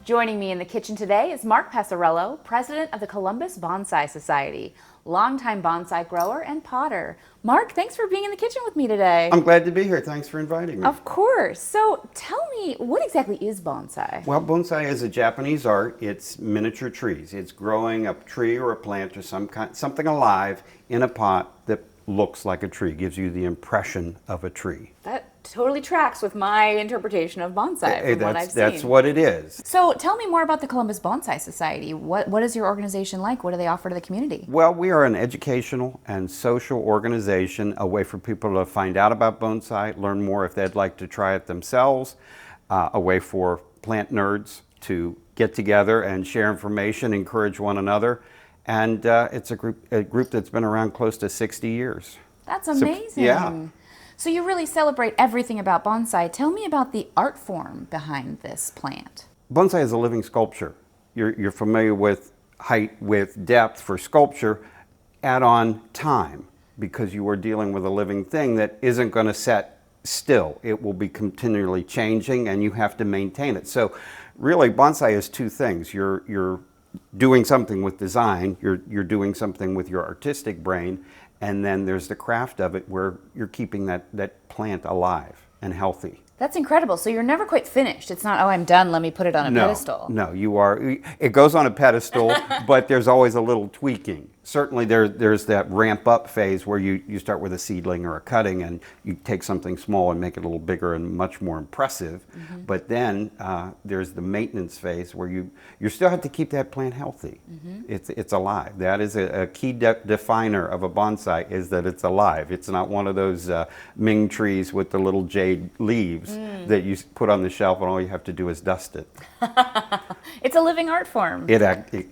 Joining me in the kitchen today is Mark Passarello, president of the Columbus Bonsai Society, longtime bonsai grower and potter. Mark, thanks for being in the kitchen with me today. I'm glad to be here. Thanks for inviting me. Of course. So tell me, what exactly is bonsai? Well, bonsai is a Japanese art. It's miniature trees. It's growing a tree or a plant or something alive in a pot that looks like a tree, gives you the impression of a tree. That totally tracks with my interpretation of bonsai from what I've seen. That's what it is. So tell me more about the Columbus Bonsai Society. What is your organization like? What do they offer to the community? Well, we are an educational and social organization, a way for people to find out about bonsai, learn more if they'd like to try it themselves, a way for plant nerds to get together and share information, encourage one another. And it's a group that's been around close to 60 years. That's amazing. So, yeah. So you really celebrate everything about bonsai. Tell me about the art form behind this plant. Bonsai is a living sculpture. You're familiar with height, width, depth for sculpture. Add on time, because you are dealing with a living thing that isn't going to set still. It will be continually changing and you have to maintain it. So really bonsai is two things. You're doing something with design, you're doing something with your artistic brain, and then there's the craft of it where you're keeping that plant alive and healthy. That's incredible. So you're never quite finished. It's not, oh, I'm done, let me put it on a pedestal. No, you are. It goes on a pedestal, but there's always a little tweaking. Certainly there's that ramp up phase where you start with a seedling or a cutting and you take something small and make it a little bigger and much more impressive. Mm-hmm. But then there's the maintenance phase where you still have to keep that plant healthy. Mm-hmm. It's alive. That is a key definer of a bonsai, is that it's alive. It's not one of those Ming trees with the little jade leaves that you put on the shelf and all you have to do is dust it. It's a living art form. It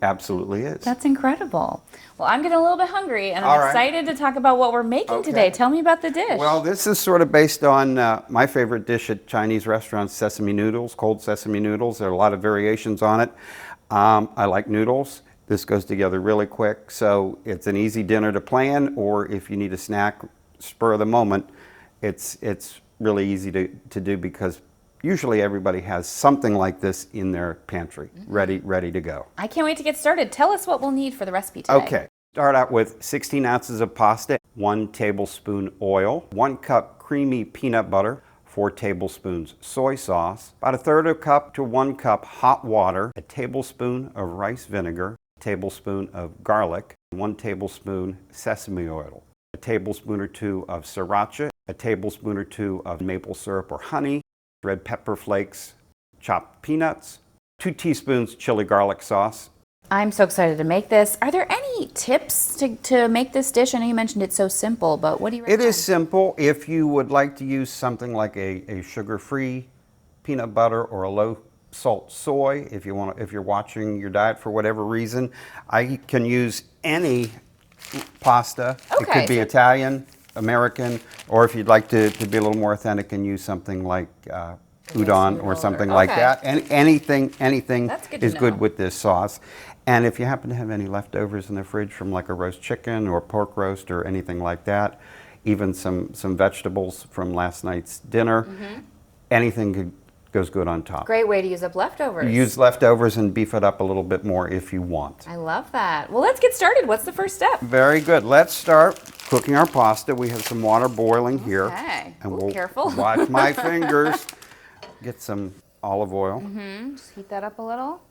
absolutely is. That's incredible. Well, I'm getting a little bit hungry, and I'm excited to talk about what we're making today. Tell me about the dish. Well, this is sort of based on my favorite dish at Chinese restaurants, sesame noodles, cold sesame noodles. There are a lot of variations on it. I like noodles. This goes together really quick, so it's an easy dinner to plan, or if you need a snack, spur of the moment, it's really easy to do, because usually everybody has something like this in their pantry, ready to go. I can't wait to get started. Tell us what we'll need for the recipe today. Okay. Start out with 16 ounces of pasta, 1 tablespoon oil, 1 cup creamy peanut butter, 4 tablespoons soy sauce, about 1/3 cup to 1 cup hot water, a tablespoon of rice vinegar, a tablespoon of garlic, 1 tablespoon sesame oil, a tablespoon or 2 of sriracha, a tablespoon or 2 of maple syrup or honey, red pepper flakes, chopped peanuts, 2 teaspoons chili garlic sauce. I'm so excited to make this. Are there any tips to make this dish? I know you mentioned it's so simple, but what do you recommend? It is simple. If you would like to use something like a sugar-free peanut butter or a low-salt soy, if you're watching your diet for whatever reason, I can use any pasta. Okay. It could be Italian, American, or if you'd like to be a little more authentic and use something like udon or something like that. Anything is good with this sauce. And if you happen to have any leftovers in the fridge from like a roast chicken or pork roast or anything like that, even some vegetables from last night's dinner, anything goes good on top. Great way to use up leftovers. Use leftovers and beef it up a little bit more if you want. I love that. Well, let's get started. What's the first step? Very good. Let's start cooking our pasta. We have some water boiling here. Okay. And we'll careful. Watch my fingers. Get some olive oil. Just heat that up a little.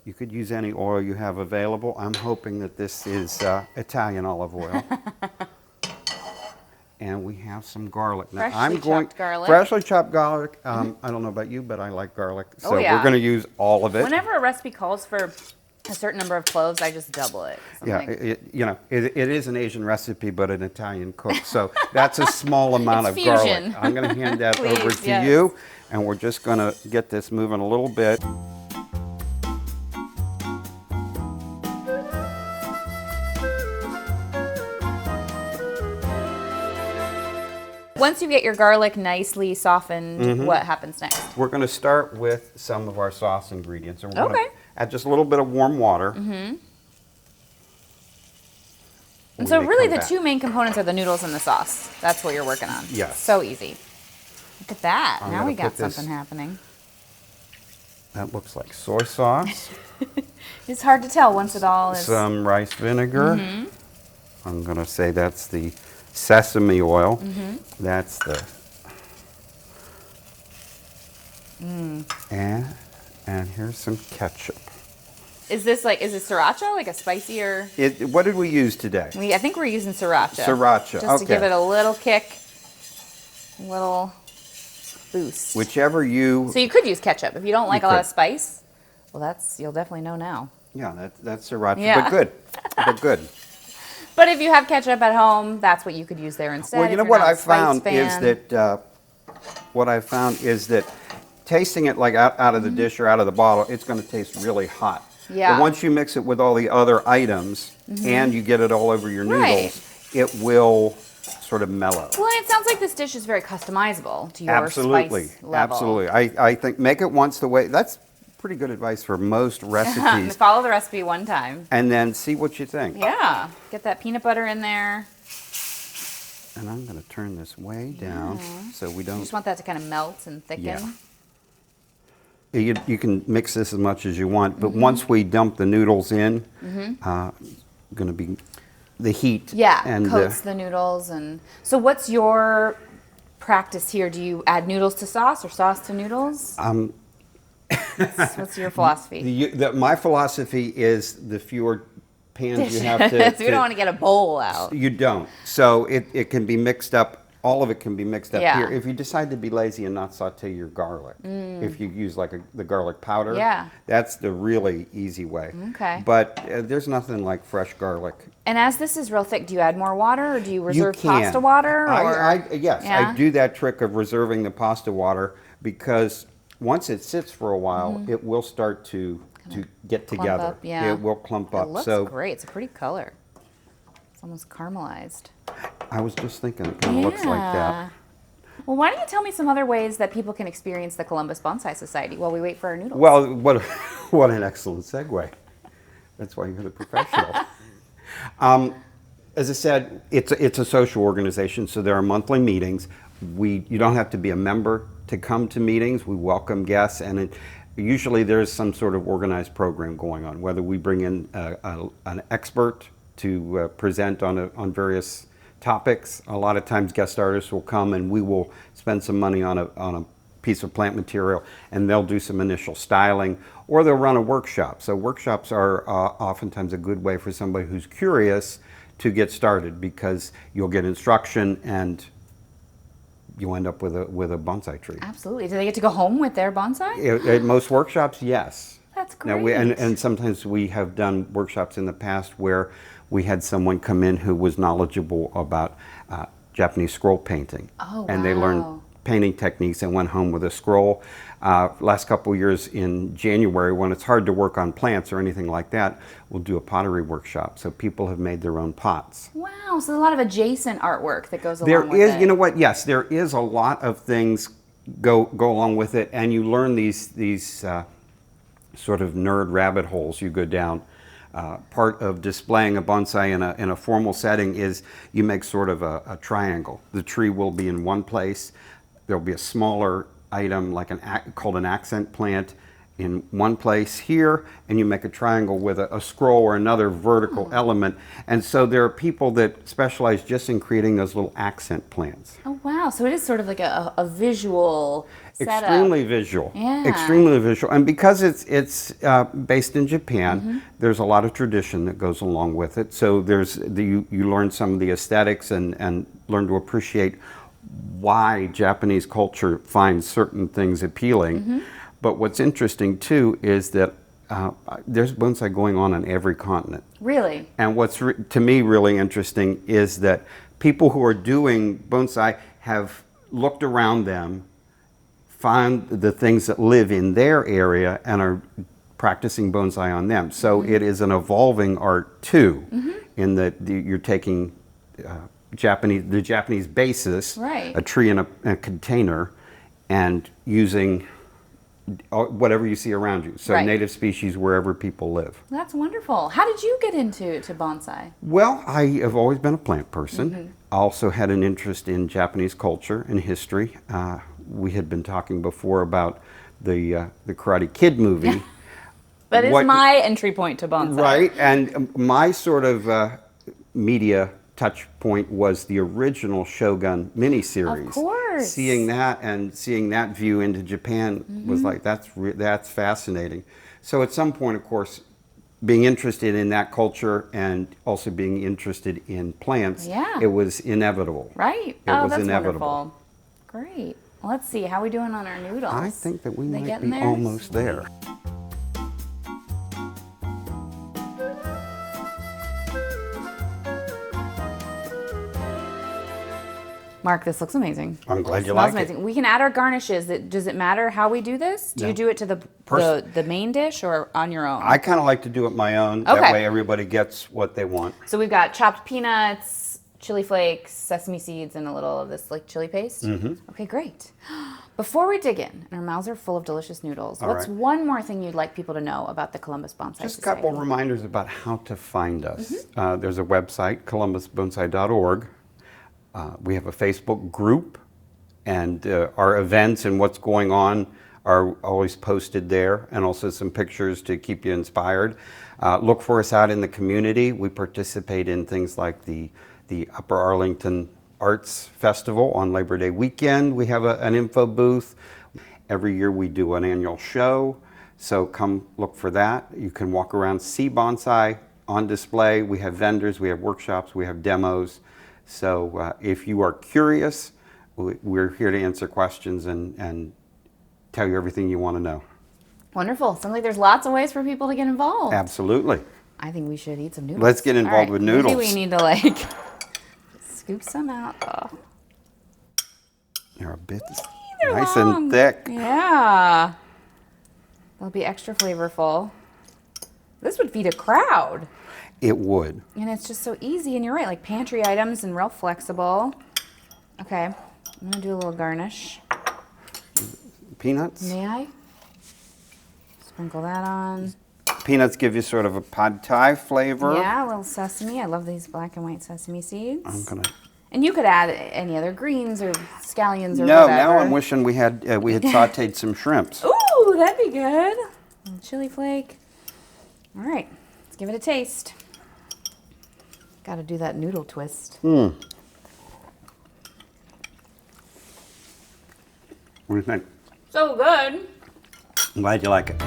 You could use any oil you have available. I'm hoping that this is Italian olive oil. And we have some garlic. Now, chopped garlic. Freshly chopped garlic. I don't know about you, but I like garlic. So we're going to use all of it. Whenever a recipe calls for a certain number of cloves, I just double it. It is an Asian recipe, but an Italian cook. So that's a small amount of fusion. garlic. I'm going to hand that over to you. And we're just going to get this moving a little bit. Once you get your garlic nicely softened, what happens next? We're going to start with some of our sauce ingredients. And we're going to add just a little bit of warm water. And so really the two main components are the noodles and the sauce. That's what you're working on. Yes. So easy. Look at that. Now we got something happening. That looks like soy sauce. It's hard to tell once it all is. Some rice vinegar. I'm going to say that's the sesame oil. That's the... And here's some ketchup. Is this sriracha, like a spicier? What did we use today? I think we're using sriracha. Sriracha, Just okay. to give it a little kick, a little boost. Whichever you... So you could use ketchup. If you don't like a lot of could. spice, well, you'll definitely know now. Yeah, that's sriracha, Yeah. but good. But good. But if you have ketchup at home, that's what you could use there instead. Well, you if know you're what not a I found is that tasting it like out of the dish or out of the bottle, it's going to taste really hot. Yeah. But once you mix it with all the other items and you get it all over your noodles, it will sort of mellow. Well, and it sounds like this dish is very customizable to your spice level. Absolutely. I think make it once the way. That's pretty good advice for most recipes. Follow the recipe one time. And then see what you think. Yeah. Get that peanut butter in there. And I'm going to turn this way down so we You don't... just want that to kind of melt and thicken. Yeah. You can mix this as much as you want, but once we dump the noodles in, going to be the heat. Yeah, and coats the noodles. And so what's your practice here? Do you add noodles to sauce or sauce to noodles? What's your philosophy? My philosophy is the fewer pans you have to... So you don't want to get a bowl out. You don't. So it can be mixed up. All of it can be mixed up Yeah. here. If you decide to be lazy and not saute your garlic, if you use like the garlic powder, that's the really easy way. Okay. But there's nothing like fresh garlic. And as this is real thick, do you add more water or do you reserve You can. pasta water? Or? Yes, Yeah? I do that trick of reserving the pasta water because once it sits for a while, it will start to get Clump together. up, yeah. It will clump up. It looks so great. It's a pretty color. It's almost caramelized. I was just thinking it kind of looks like that. Well, why don't you tell me some other ways that people can experience the Columbus Bonsai Society while we wait for our noodles? Well, what an excellent segue. That's why you're the professional. As I said, it's a social organization, so there are monthly meetings. You don't have to be a member to come to meetings. We welcome guests, and usually there's some sort of organized program going on, whether we bring in an expert to present on various topics. A lot of times guest artists will come and we will spend some money on a piece of plant material and they'll do some initial styling, or they'll run a workshop. So workshops are oftentimes a good way for somebody who's curious to get started, because you'll get instruction and you end up with a bonsai tree. Absolutely. Do they get to go home with their bonsai? At most workshops, yes. That's Now great. and sometimes we have done workshops in the past where we had someone come in who was knowledgeable about Japanese scroll painting. Oh, and they learned wow. painting techniques and went home with a scroll. Last couple of years in January, when it's hard to work on plants or anything like that, we'll do a pottery workshop. So people have made their own pots. Wow, so there's a lot of adjacent artwork that goes There along with is, it. you know what? Yes, there is a lot of things go along with it, and you learn these sort of nerd rabbit holes you go down. Part of displaying a bonsai in a formal setting is you make sort of a triangle. The tree will be in one place. There'll be a smaller item like called an accent plant in one place here, and you make a triangle with a scroll or another vertical element. And so there are people that specialize just in creating those little accent plants. Oh, wow. So it is sort of like a visual setup. Extremely visual. Yeah. Extremely visual. And because it's based in Japan, there's a lot of tradition that goes along with it. So you learn some of the aesthetics and learn to appreciate why Japanese culture finds certain things appealing. But what's interesting too is that there's bonsai going on every continent. Really? And what's to me really interesting is that people who are doing bonsai have looked around them, find the things that live in their area, and are practicing bonsai on them. So it is an evolving art too, in that you're taking the Japanese basis, Right. a tree in a container, and using whatever you see around you. So Right. native species wherever people live. That's wonderful. How did you get into bonsai? Well, I have always been a plant person. I also had an interest in Japanese culture and history. We had been talking before about the Karate Kid movie. That is What- my entry point to bonsai. Right, and my sort of media touch point was the original Shogun miniseries. Of course. Seeing that view into Japan was like, that's fascinating. So at some point, of course, being interested in that culture and also being interested in plants, Yeah. it was inevitable. Right? It was that's inevitable. wonderful. Great. Well, let's see. How are we doing on our noodles? I think that we They might getting be there? almost there. Mark, this looks amazing. I'm glad you Smells like it. amazing. We can add our garnishes. Does it matter how we do this? Do you No. do it to the main dish or on your own? I kind of like to do it my own. Okay. That way everybody gets what they want. So we've got chopped peanuts, chili flakes, sesame seeds, and a little of this like chili paste. Okay, great. Before we dig in, and our mouths are full of delicious noodles, what's right. one more thing you'd like people to know about the Columbus Bonsai Just a Society? couple reminders about how to find us. There's a website, columbusbonsai.org. We have a Facebook group, and our events and what's going on are always posted there, and also some pictures to keep you inspired. Look for us out in the community. We participate in things like the Upper Arlington Arts Festival on Labor Day weekend. We have an info booth. Every year we do an annual show, so come look for that. You can walk around, see bonsai on display. We have vendors, we have workshops, we have demos. So if you are curious, we're here to answer questions and tell you everything you want to know. Wonderful. Sounds like there's lots of ways for people to get involved. Absolutely. I think we should eat some noodles. Let's get involved All right, with noodles. Maybe we need to like scoop some out. Oh. They're a bit They're nice long. and thick. Yeah. They'll be extra flavorful. This would feed a crowd. It would. And it's just so easy, and you're right, like pantry items and real flexible. Okay, I'm gonna do a little garnish. Peanuts? May I? Sprinkle that on. Peanuts give you sort of a pad thai flavor. Yeah, a little sesame. I love these black and white sesame seeds. I'm gonna. And you could add any other greens or scallions or No, whatever. now I'm wishing we had sautéed some shrimps. Ooh, that'd be good. A little chili flake. All right, let's give it a taste. Got to do that noodle twist. What do you think? So good. I'm glad you like it.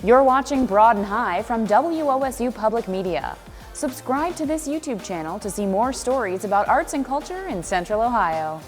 You're watching Broad and High from WOSU Public Media. Subscribe to this YouTube channel to see more stories about arts and culture in Central Ohio.